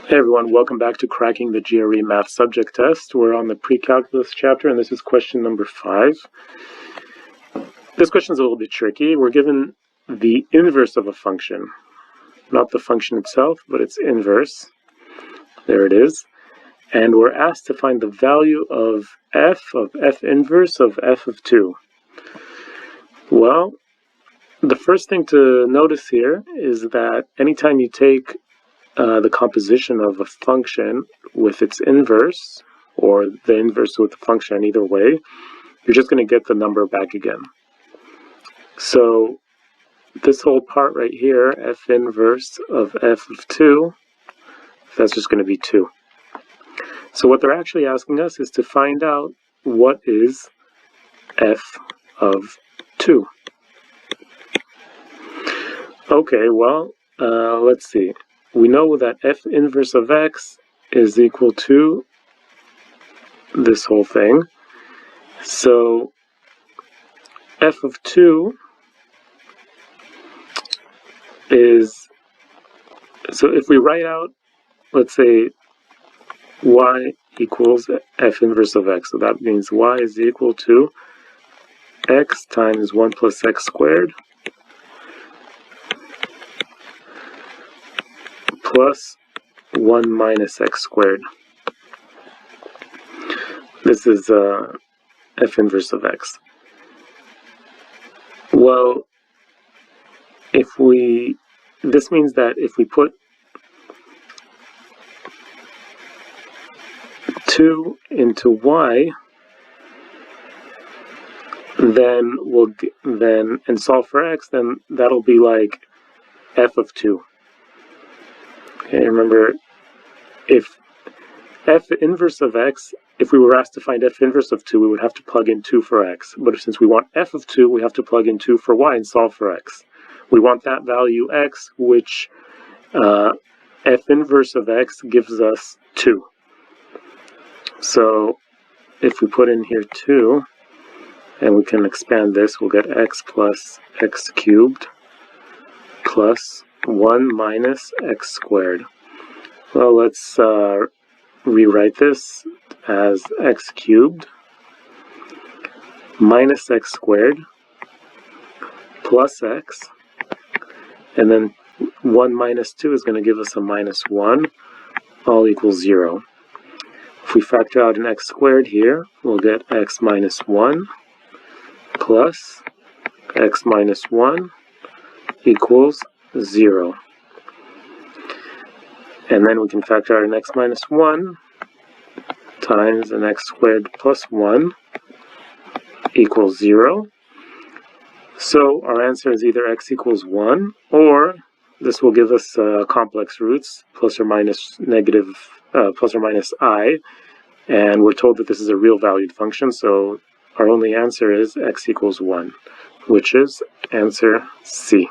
Hey everyone, welcome back to Cracking the GRE Math Subject Test. We're on the Precalculus chapter, and this is question number 5. This question is a little bit tricky. We're given the inverse of a function. Not the function itself, but its inverse. There it is. And we're asked to find the value of f inverse of f of 2. Well, the first thing to notice here is that anytime you take the composition of a function with its inverse, or the inverse with the function, either way, you're just going to get the number back again. So this whole part right here, f inverse of f of 2, that's just going to be 2. So what they're actually asking us is to find out what is f of 2. Okay, well, let's see. We know that f inverse of x is equal to this whole thing. So f of 2 is, so if we write out, let's say, y equals f inverse of x, so that means y is equal to x times 1 plus x squared plus 1 minus x squared. This is f inverse of x. Well, this means that if we put 2 into y, then and solve for x, then that'll be like f of 2. Okay, remember, if f inverse of x, if we were asked to find f inverse of 2, we would have to plug in 2 for x. But since we want f of 2, we have to plug in 2 for y and solve for x. We want that value x, which f inverse of x gives us 2. So if we put in here 2, and we can expand this, we'll get x plus x cubed plus 1 minus x squared. Well, let's rewrite this as x cubed minus x squared plus x, and then 1 minus 2 is going to give us a minus 1, all equals 0. If we factor out an x squared here, we'll get x minus 1 plus x minus 1 equals 0. And then we can factor out an x minus 1 times an x squared plus 1 equals 0. So our answer is either x equals 1, or this will give us complex roots, plus or minus I, and we're told that this is a real valued function, so our only answer is x equals 1, which is answer C.